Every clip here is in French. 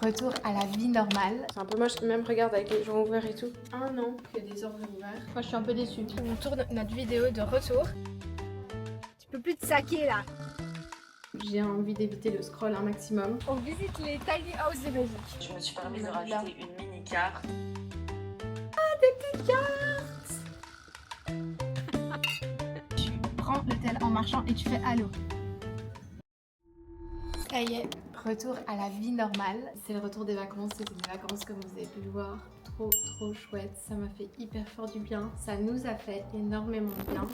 Retour à la vie normale. C'est un peu moche, même regarde avec les gens ouverts et tout. Un an que des ordres ouverts. Moi je suis un peu déçue. On tourne notre vidéo de retour. Tu peux plus te saquer là. J'ai envie d'éviter le scroll un maximum. On visite les tiny houses de Belgique. Je me suis permis de rajouter une mini carte. Ah, des petites cartes. Tu prends l'hôtel en marchant et tu fais allô. Ça y est, retour à la vie normale. C'est le retour des vacances, c'était des vacances comme vous avez pu le voir. Trop chouette, ça m'a fait hyper fort du bien. Ça nous a fait énormément de bien.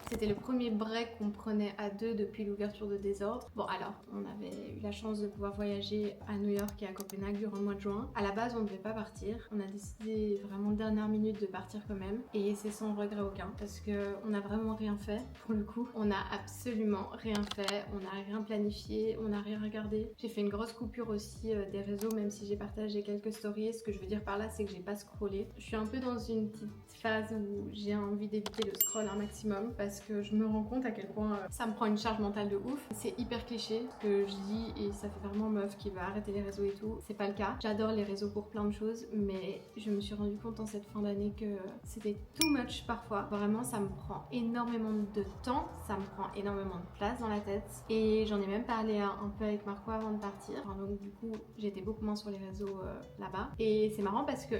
C'était le premier break qu'on prenait à deux depuis l'ouverture de Désordre. Bon alors, on avait eu la chance de pouvoir voyager à New York et à Copenhague durant le mois de juin. À la base, on ne devait pas partir. On a décidé vraiment dernière minute de partir quand même. Et c'est sans regret aucun parce qu'on n'a vraiment rien fait pour le coup. On n'a absolument rien fait, on n'a rien planifié, on n'a rien regardé. J'ai fait une grosse coupure aussi des réseaux, même si j'ai partagé quelques stories. Ce que je veux dire par là, c'est que j'ai pas scrollé. Je suis un peu dans une petite phase où j'ai envie d'éviter le scroll un maximum parce que je me rends compte à quel point ça me prend une charge mentale de ouf. C'est hyper cliché ce que je dis et ça fait vraiment meuf qui va arrêter les réseaux et tout. C'est pas le cas. J'adore les réseaux pour plein de choses, mais je me suis rendu compte en cette fin d'année que c'était too much parfois. Vraiment, ça me prend énormément de temps, ça me prend énormément de place dans la tête et j'en ai même parlé un peu avec Marco avant de partir. Enfin, donc du coup, j'étais beaucoup moins sur les réseaux là-bas et c'est marrant parce que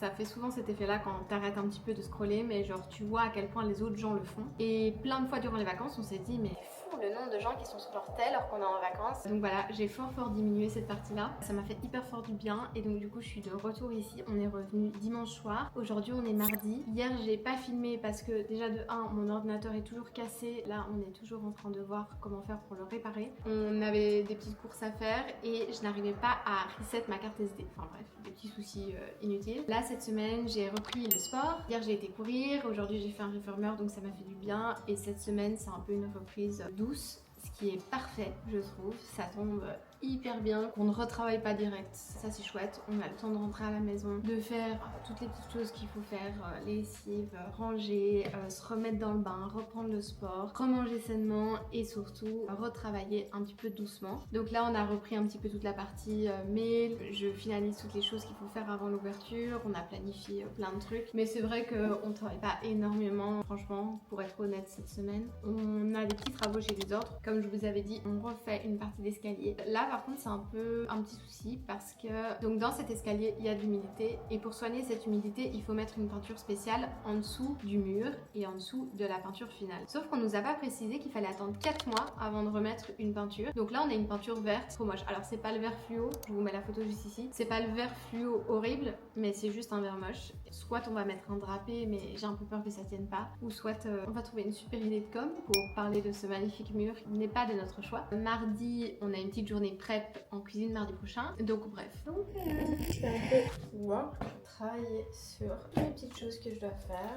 ça fait souvent cet effet-là quand t'arrêtes un petit peu de scroller, mais genre tu vois à quel point les autres gens le font. Et plein de fois durant les vacances, on s'est dit mais fou le nombre de gens qui sont sur leur tel alors qu'on est en vacances. Donc voilà, j'ai fort diminué cette partie-là. Ça m'a fait hyper fort du bien et donc du coup je suis de retour ici. On est revenu dimanche soir. Aujourd'hui on est mardi. Hier j'ai pas filmé parce que déjà de 1, mon ordinateur est toujours cassé. Là on est toujours en train de voir comment faire pour le réparer. On avait des petites courses à faire et je n'arrivais pas à reset ma carte SD. Enfin bref, des petits soucis inutiles. Là cette semaine j'ai repris le sport. Hier j'ai été courir, aujourd'hui j'ai fait un reformer donc ça m'a fait du bien et cette semaine c'est un peu une reprise douce, ce qui est parfait je trouve. Ça tombe hyper bien qu'on ne retravaille pas direct, ça c'est chouette. On a le temps de rentrer à la maison, de faire toutes les petites choses qu'il faut faire, lessive, ranger, se remettre dans le bain, reprendre le sport, remanger sainement et surtout retravailler un petit peu doucement. Donc là on a repris un petit peu toute la partie mail, je finalise toutes les choses qu'il faut faire avant l'ouverture, on a planifié plein de trucs, mais c'est vrai qu'on ne travaille pas énormément franchement pour être honnête cette semaine. On a des petits travaux chez les autres, comme je vous avais dit on refait une partie d'escalier. Là par contre c'est un peu un petit souci parce que donc dans cet escalier il y a de l'humidité et pour soigner cette humidité il faut mettre une peinture spéciale en dessous du mur et en dessous de la peinture finale. Sauf qu'on nous a pas précisé qu'il fallait attendre 4 mois avant de remettre une peinture. Donc là on a une peinture verte trop moche. Alors c'est pas le vert fluo, je vous mets la photo juste ici. C'est pas le vert fluo horrible mais c'est juste un vert moche. Soit on va mettre un drapé mais j'ai un peu peur que ça tienne pas, ou soit on va trouver une super idée de com pour parler de ce magnifique mur qui n'est pas de notre choix. Mardi on a une petite journée prep en cuisine mardi prochain. Donc bref. Donc je vais un peu work, travailler sur les petites choses que je dois faire.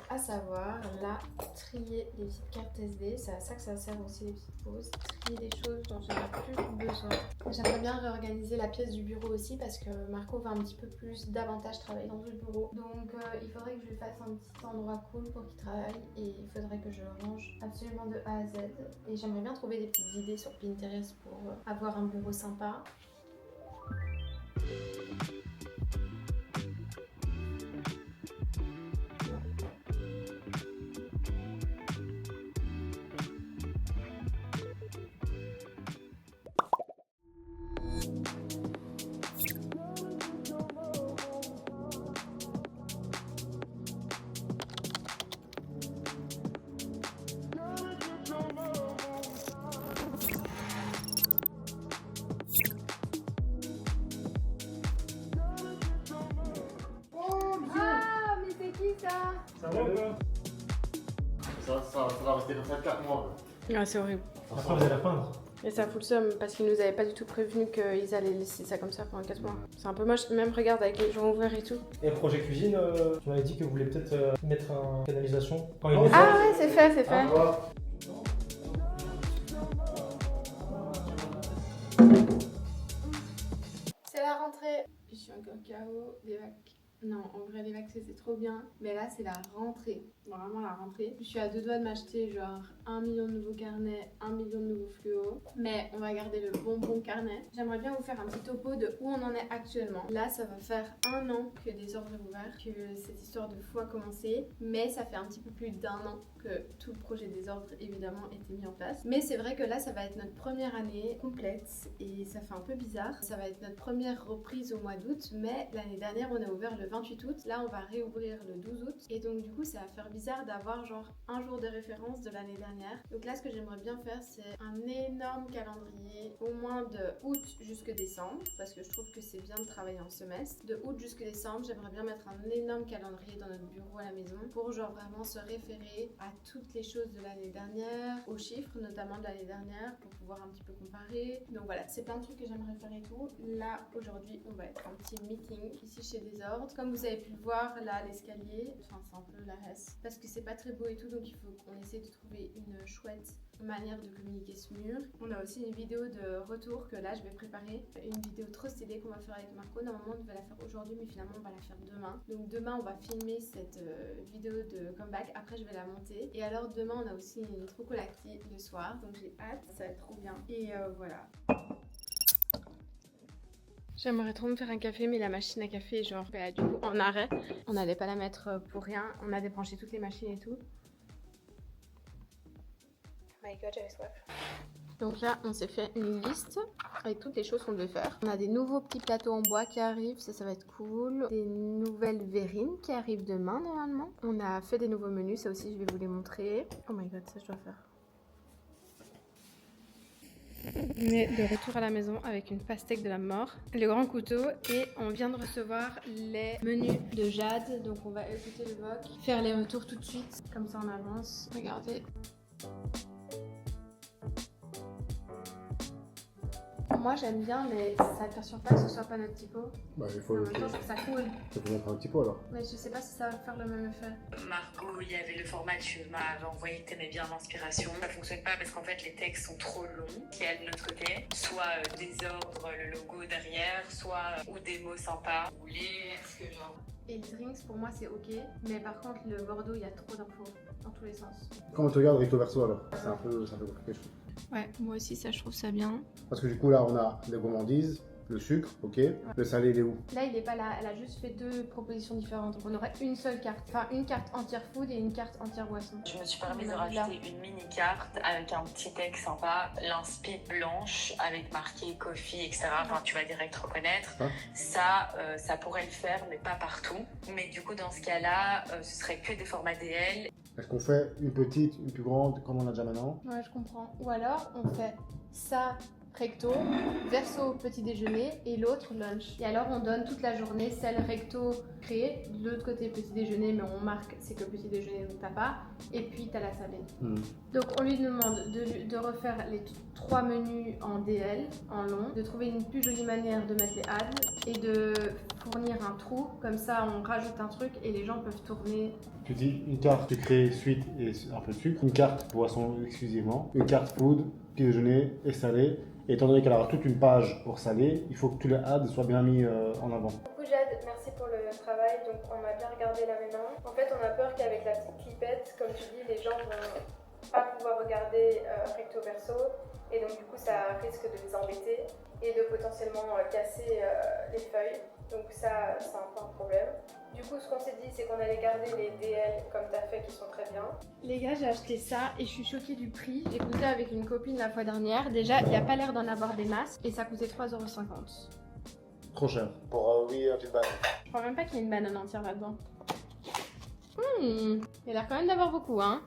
À savoir là, trier les petites cartes SD. C'est à ça que ça sert aussi les petites pauses. Trier les choses dont je n'ai plus besoin. J'aimerais bien réorganiser la pièce du bureau aussi parce que Marco va un petit peu plus davantage travailler dans le bureau. Donc il faudrait que je lui fasse un petit endroit cool pour qu'il travaille et il faudrait que je range absolument de A à Z. Et j'aimerais bien trouver des petites idées sur Pinterest pour avoir un bureau sympa. Ça va quoi? Ça va rester comme ça 4 mois. Ah c'est horrible. Après vous allez la peindre. Et ça fout le seum parce qu'ils nous avaient pas du tout prévenu qu'ils allaient laisser ça comme ça pendant 4 mois. C'est un peu moche, même regarde avec les gens ouverts et tout. Et projet cuisine, tu m'avais dit que vous voulez peut-être mettre une canalisation quand il est Ah ouais c'est fait, c'est fait. C'est la rentrée. Je suis encore KO, des vacances. Non, en vrai, les vaccins, c'est trop bien. Mais là, c'est la rentrée. Vraiment la rentrée. Je suis à 2 doigts de m'acheter genre 1 million de nouveaux carnets, 1 million de nouveaux fluos, mais on va garder le bonbon carnet. J'aimerais bien vous faire un petit topo de où on en est actuellement. Là, ça va faire 1 an que Desordre est ouvert, que cette histoire de fou a commencé, mais ça fait un petit peu plus d'1 an que tout le projet Desordre évidemment était mis en place. Mais c'est vrai que là, ça va être notre première année complète et ça fait un peu bizarre. Ça va être notre première reprise au mois d'août, mais l'année dernière, on a ouvert le 28 août. Là, on va réouvrir le 12 août et donc du coup, ça va faire bizarre d'avoir genre un jour de référence de l'année dernière. Donc là, ce que j'aimerais bien faire, c'est un énorme calendrier, au moins de août jusque décembre, parce que je trouve que c'est bien de travailler en semestre. De août jusque décembre, j'aimerais bien mettre un énorme calendrier dans notre bureau à la maison pour genre vraiment se référer à toutes les choses de l'année dernière, aux chiffres notamment de l'année dernière, pour pouvoir un petit peu comparer. Donc voilà, c'est plein de trucs que j'aimerais faire et tout. Là, aujourd'hui, on va être un petit meeting ici chez Desordre. Comme vous avez pu le voir, là, l'escalier, enfin c'est un peu la reste, parce que c'est pas très beau et tout, donc il faut qu'on essaie de trouver une chouette manière de communiquer ce mur. On a aussi une vidéo de retour que là je vais préparer, une vidéo trop stylée qu'on va faire avec Marco. Normalement on devait la faire aujourd'hui, mais finalement on va la faire demain. Donc demain on va filmer cette vidéo de comeback, après je vais la monter. Et alors demain on a aussi une trocolacti le soir, donc j'ai hâte, ça va être trop bien. Et voilà. J'aimerais trop me faire un café, mais la machine à café est genre du coup en arrêt. On n'allait pas la mettre pour rien, on a débranché toutes les machines et tout. Oh my god, j'avais soif. Donc là, on s'est fait une liste avec toutes les choses qu'on devait faire. On a des nouveaux petits plateaux en bois qui arrivent, ça va être cool. Des nouvelles verrines qui arrivent demain normalement. On a fait des nouveaux menus, ça aussi je vais vous les montrer. Oh my god, ça je dois faire. On est de retour à la maison avec une pastèque de la mort, le grand couteau, et on vient de recevoir les menus de Jade. Donc on va écouter le VOC, faire les retours tout de suite, comme ça on avance. Regardez. Moi j'aime bien, mais ça ne perturbe pas que ce soit pas notre typo. Bah, il faut, En même temps, je trouve ça cool. mettre un petit pot alors. Mais je sais pas si ça va faire le même effet. Margot, il y avait le format que tu m'avais envoyé que t'aimais bien l'inspiration. Ça fonctionne pas parce qu'en fait les textes sont trop longs, qu'il y a de notre côté. Soit Désordre, le logo derrière, soit ou des mots sympas. Vous voulez, est-ce que genre... Et le drinks pour moi c'est ok, mais par contre le Bordeaux il y a trop d'infos dans tous les sens. Comment tu regardes recto verso alors? C'est un peu compliqué je trouve. Ouais, moi aussi ça je trouve ça bien. Parce que du coup là on a les gourmandises, le sucre, ok. Le salé il est où? Là il est pas là, elle a juste fait 2 propositions différentes. Donc on aurait une seule carte, enfin une carte entière food et une carte entière boisson. Je me suis permis de rajouter une mini carte avec un petit texte sympa, l'inspi blanche avec marqué coffee, etc. Enfin, tu vas direct reconnaître. Ah. Ça pourrait le faire, mais pas partout. Mais du coup, dans ce cas-là, ce serait que des formats DL. Est-ce qu'on fait une petite, une plus grande, comme on a déjà maintenant? Ouais, je comprends. Ou alors on fait ça recto, verso petit déjeuner et l'autre lunch. Et alors on donne toute la journée celle recto créée, de l'autre côté petit déjeuner, mais on marque c'est que petit déjeuner donc t'as pas, et puis t'as la salée. Donc on lui demande de refaire les 3 menus en DL, en long, de trouver une plus jolie manière de mettre les ads et de fournir un trou, comme ça on rajoute un truc et les gens peuvent tourner. Tu dis une carte sucrée, sweet et un peu de sucre, une carte boisson exclusivement, une carte food, petit déjeuner et salé. Et étant donné qu'elle aura toute une page pour salé, il faut que tous les ads soient bien mis en avant. Coucou Jade, merci pour le travail. Donc on a bien regardé là maintenant. En fait on a peur qu'avec la petite clipette, comme tu dis, les gens vont pas pouvoir regarder recto verso. Et donc du coup ça risque de les embêter et de potentiellement casser les feuilles. Donc ça c'est un peu un problème. Du coup ce qu'on s'est dit c'est qu'on allait garder les DL comme t'as fait qui sont très bien. Les gars j'ai acheté ça et je suis choquée du prix. J'ai goûté avec une copine la fois dernière. Déjà il n'y a pas l'air d'en avoir des masses et ça coûtait 3,50 €. Trop cher. Pour oui, un petit banane. Je crois même pas qu'il y ait une banane entière là-dedans. Il a l'air quand même d'avoir beaucoup hein.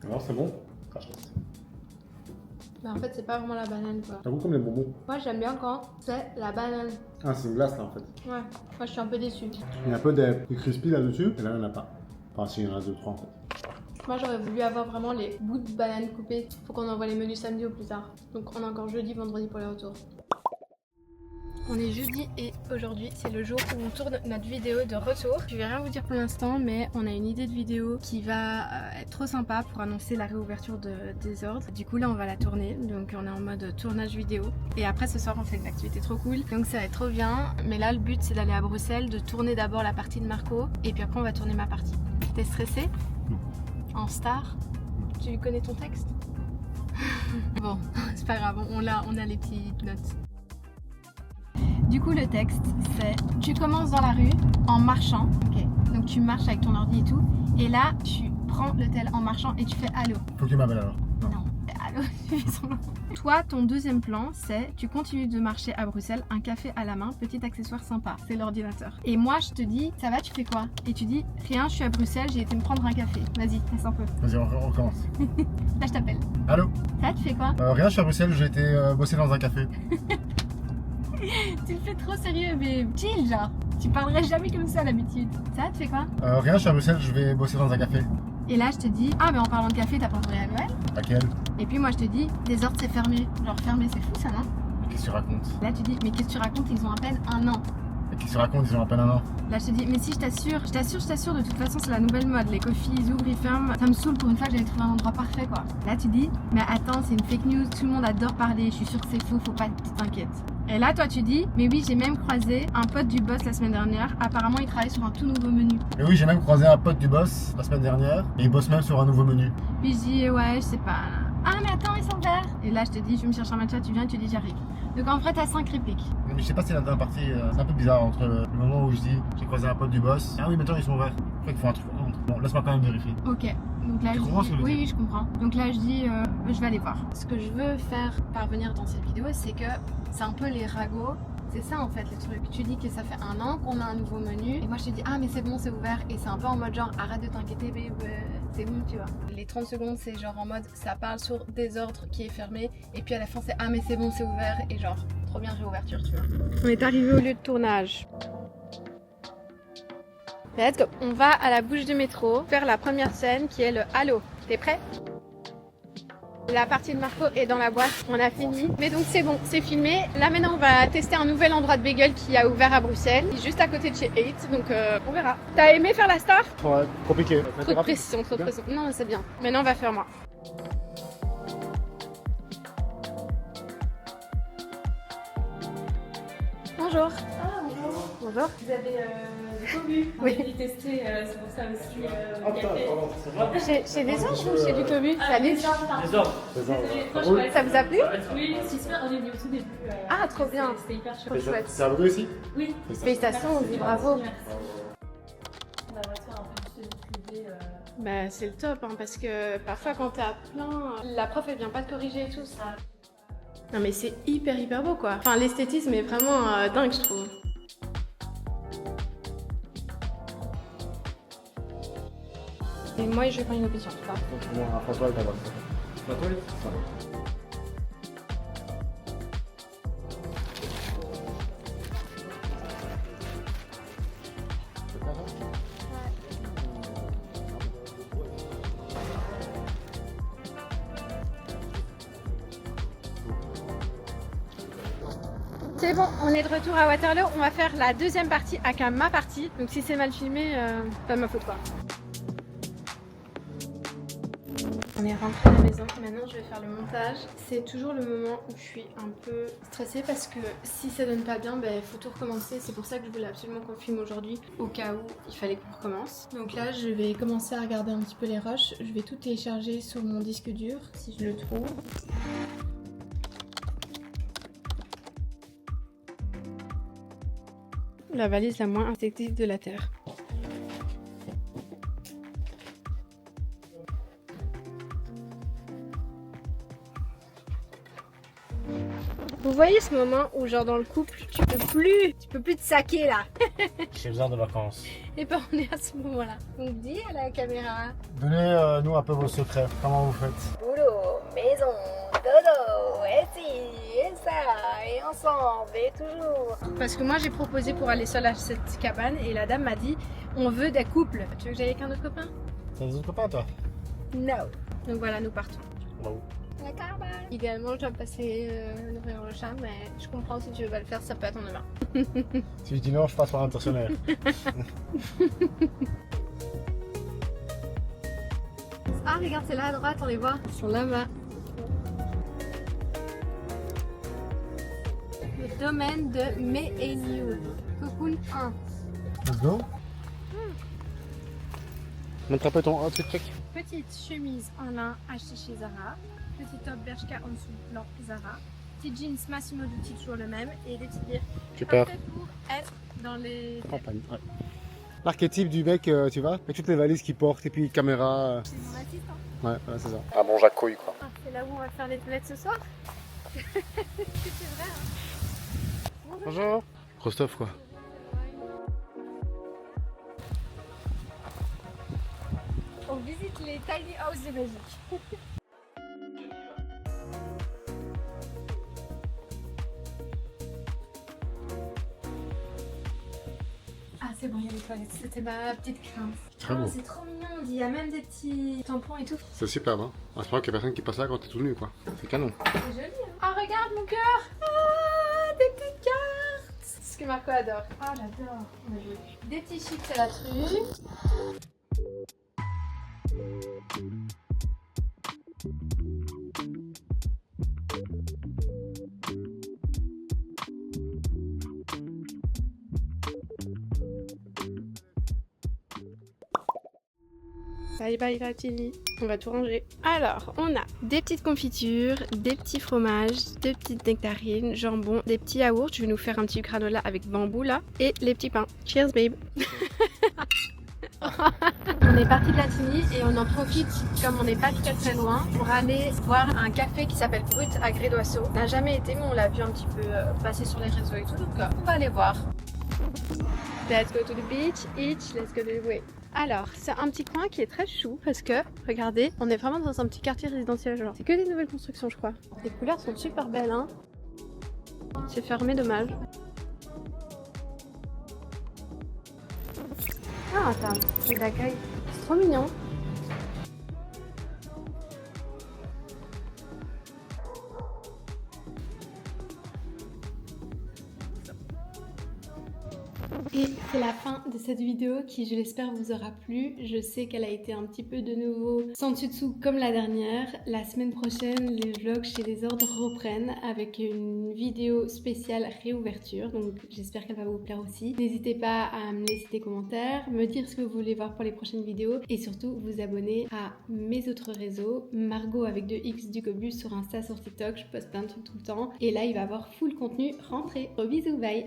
Alors c'est bon? Bah en fait c'est pas vraiment la banane quoi. Ça goûte comme les bonbons. Moi j'aime bien quand c'est la banane. Ah c'est une glace là en fait. Ouais, moi je suis un peu déçue. Il y a un peu des crispy là-dessus, et là il n'y en a pas. Enfin si, il y en a 2-3 en fait. Moi j'aurais voulu avoir vraiment les bouts de banane coupés. Faut qu'on envoie les menus samedi ou plus tard. Donc on a encore jeudi, vendredi pour les retours. On est jeudi et aujourd'hui c'est le jour où on tourne notre vidéo de retour. Je vais rien vous dire pour l'instant, mais on a une idée de vidéo qui va être trop sympa pour annoncer la réouverture de Désordre. Du coup là on va la tourner, donc on est en mode tournage vidéo. Et après ce soir on fait une activité trop cool, donc ça va être trop bien. Mais là le but c'est d'aller à Bruxelles, de tourner d'abord la partie de Marco et puis après on va tourner ma partie. T'es stressé? Non. En star? Tu connais ton texte? Bon, c'est pas grave, on a les petites notes. Du coup le texte c'est: tu commences dans la rue en marchant, ok, donc tu marches avec ton ordi et tout, et là tu prends le tel en marchant et tu fais allô. Faut que tu m'appelles alors. Non, allô, tu fais son nom. Toi ton deuxième plan c'est: tu continues de marcher à Bruxelles, un café à la main, petit accessoire sympa, c'est l'ordinateur. Et moi je te dis: ça va, tu fais quoi? Et tu dis: rien, je suis à Bruxelles, j'ai été me prendre un café. Vas-y, laisse un peu. Vas-y, on recommence. Là je t'appelle. Allô? Ça, tu fais quoi? Rien, je suis à Bruxelles, j'ai été bosser dans un café. Tu le fais trop sérieux, mais chill, genre. Tu parlerais jamais comme ça d'habitude. Ça, tu fais quoi? Rien, je suis à Bruxelles, je vais bosser dans un café. Et là, je te dis: ah, mais en parlant de café, t'as pas entendu la nouvelle? Laquelle? Et puis moi, je te dis: Désordre, c'est fermé. Genre, fermé, c'est fou ça, non? Qu'est-ce que tu racontes? Là, tu dis: mais qu'est-ce que tu racontes? Ils ont à peine un an. Qu'est-ce que tu racontes? Ils ont à peine un an. Là, je te dis: mais si, je t'assure, de toute façon, c'est la nouvelle mode. Les coffees, ils ouvrent, ils ferment. Ça me saoule, pour une fois, j'avais trouvé un endroit parfait, quoi. Là, tu dis: mais attends, c'est une fake news, tout le monde adore parler, je suis sûre que c'est faux, faut pas que tu t'inquiètes. Et là, toi, tu dis: mais oui, j'ai même croisé un pote du boss la semaine dernière. Apparemment, il travaille sur un tout nouveau menu. Et oui, j'ai même croisé un pote du boss la semaine dernière, et il bosse même sur un nouveau menu. Puis je dis: ouais, je sais pas. Ah, mais attends, ils sont verts. Et là, je te dis: je vais me chercher un matcha, tu viens et tu dis: j'arrive. Donc en vrai, t'as 5 répliques. Mais je sais pas si la dernière partie, c'est un peu bizarre entre le moment où je dis j'ai croisé un pote du boss. Ah oui, maintenant ils sont verts. Je crois qu'il faut un truc entre. Bon, laisse-moi quand même vérifier. Ok, donc là Tu je comprends dis... ce que je veux Oui, dire? oui, je comprends. Donc là je dis, je vais aller voir. Ce que je veux faire parvenir dans cette vidéo, c'est que c'est un peu les ragots. C'est ça en fait le truc. Tu dis que ça fait un an qu'on a un nouveau menu. Et moi je te dis: ah mais c'est bon, c'est ouvert. Et c'est un peu en mode genre: arrête de t'inquiéter babe, c'est bon, tu vois. Les 30 secondes c'est genre en mode ça parle sur Désordre qui est fermé. Et puis à la fin c'est: ah mais c'est bon, c'est ouvert. Et genre trop bien réouverture, tu vois. On est arrivé au lieu de tournage. Let's go. On va à la bouche du métro faire la première scène qui est le halo. T'es prêt? La partie de Marco est dans la boîte, on a fini. Mais donc c'est bon, c'est filmé. Là maintenant on va tester un nouvel endroit de bagel qui a ouvert à Bruxelles, juste à côté de chez 8, donc on verra. T'as aimé faire la star? Ouais, compliqué. Trop de pression, trop de pression. Non, c'est bien. Maintenant on va faire moi. Bonjour. Ah, bonjour. Bonjour. Vous avez du cobu. On Oui. a testé, c'est pour ça aussi Ah putain, café. pardon, c'est vrai? Chez Désordre ou chez du Cobu? Ah, Salut. Les ordres. Désolé, Ça vous a plu? Oui, 6 semaines, on est venu au tout début. Ah, trop bien. C'était hyper chouette. Trop chouette. C'est à vous aussi? Oui. Félicitations, on dit bravo. Merci. La voiture a un peu juste distribué. Bah c'est le top hein, parce que parfois quand t'es à plein, la prof elle vient pas te corriger et tout ça. Non mais c'est hyper beau quoi. Enfin l'esthétisme est vraiment dingue je trouve. Et moi je vais prendre une option, tu vois. Donc, moi, un François, t'as voir. La toilette? C'est bon, on est de retour à Waterloo. On va faire la deuxième partie avec ma partie. Donc si c'est mal filmé, pas de ma faute quoi. On est rentré à la maison, maintenant je vais faire le montage. C'est toujours le moment où je suis un peu stressée parce que si ça donne pas bien, il faut tout recommencer. C'est pour ça que je voulais absolument qu'on filme aujourd'hui, au cas où il fallait qu'on recommence. Donc là je vais commencer à regarder un petit peu les rushs. Je vais tout télécharger sur mon disque dur, si je le trouve. La valise la moins infectée de la Terre. Vous voyez ce moment où genre dans le couple tu peux plus te saquer là. J'ai besoin de vacances. Et ben on est à ce moment là. Donc dis à la caméra. Donnez-nous un peu vos secrets. Comment vous faites? Boulot, maison, dodo, et ci, et ça, et ensemble, et toujours. Parce que moi j'ai proposé pour aller seule à cette cabane et la dame m'a dit on veut des couples. Tu veux que j'aille avec un autre copain? T'as des autres copains toi? No. Donc voilà, nous partons. Bah où? La cabane. Idéalement, je dois passer nourrir le chat, mais je comprends si tu veux pas le faire, ça peut attendre demain. Si je dis non, je passe par intentionnel. Ah, regarde, c'est là à droite, on les voit. Ils sont là-bas. Le domaine de Meeniu. Cocoon 1. Let's go. Montre un peu ton outfit check. Petite chemise en lin achetée chez Zara. Petit top Bershka en dessous blanc Zara. Petit jeans Massimo Dutti toujours le même. Et des petites bières. Super. Parfait pour être dans les... Campagne, ouais. L'archétype du mec, tu vois, avec toutes les valises qu'il porte et puis caméra. C'est mon assistant. Ouais, voilà, c'est ça. Un bon jacouille quoi. Ah, c'est là où on va faire les toilettes ce soir. C'est vrai, hein. Bonjour. Rostov quoi. On visite les tiny houses de Belgique. Ah c'est bon, il y a les toilettes. C'était ma petite crainte. Très Oh, beau. c'est trop mignon. Il y a même des petits tampons et tout. C'est superbe, hein. On espère qu'il y a personne qui passe là quand t'es tout nu quoi. C'est canon. C'est joli. Hein. Ah regarde mon cœur. Ah des petites cartes. C'est ce que Marco adore. Ah j'adore. On a joué. Des petits chips à la truffe. Bye bye la Tilly, on va tout ranger. Alors, on a des petites confitures, des petits fromages, des petites nectarines, jambon, des petits yaourts. Je vais nous faire un petit granola avec bambou là. Et les petits pains. Cheers babe. On est parti de Latigny et on en profite, comme on n'est pas très loin, pour aller voir un café qui s'appelle Brut à Gré-d'Oisseau. On n'a jamais été, mais on l'a vu un petit peu passer sur les réseaux et tout, donc on va aller voir. Let's go to the beach, each, let's go to the way. Alors, c'est un petit coin qui est très chou parce que, regardez, on est vraiment dans un petit quartier résidentiel genre. C'est que des nouvelles constructions, je crois. Les couleurs sont super belles, hein. C'est fermé, dommage. Ah, attends, c'est d'accueil. C'est trop mignon. Et c'est la fin de cette vidéo qui, je l'espère, vous aura plu. Je sais qu'elle a été un petit peu de nouveau sans dessus dessous comme la dernière. La semaine prochaine, les vlogs chez les ordres reprennent avec une vidéo spéciale réouverture. Donc j'espère qu'elle va vous plaire aussi. N'hésitez pas à me laisser des commentaires, me dire ce que vous voulez voir pour les prochaines vidéos et surtout vous abonner à mes autres réseaux. Margot avec 2X du Cobus sur Insta, sur TikTok. Je poste plein de trucs tout le temps. Et là, il va y avoir full contenu rentré. Gros bisous, bye!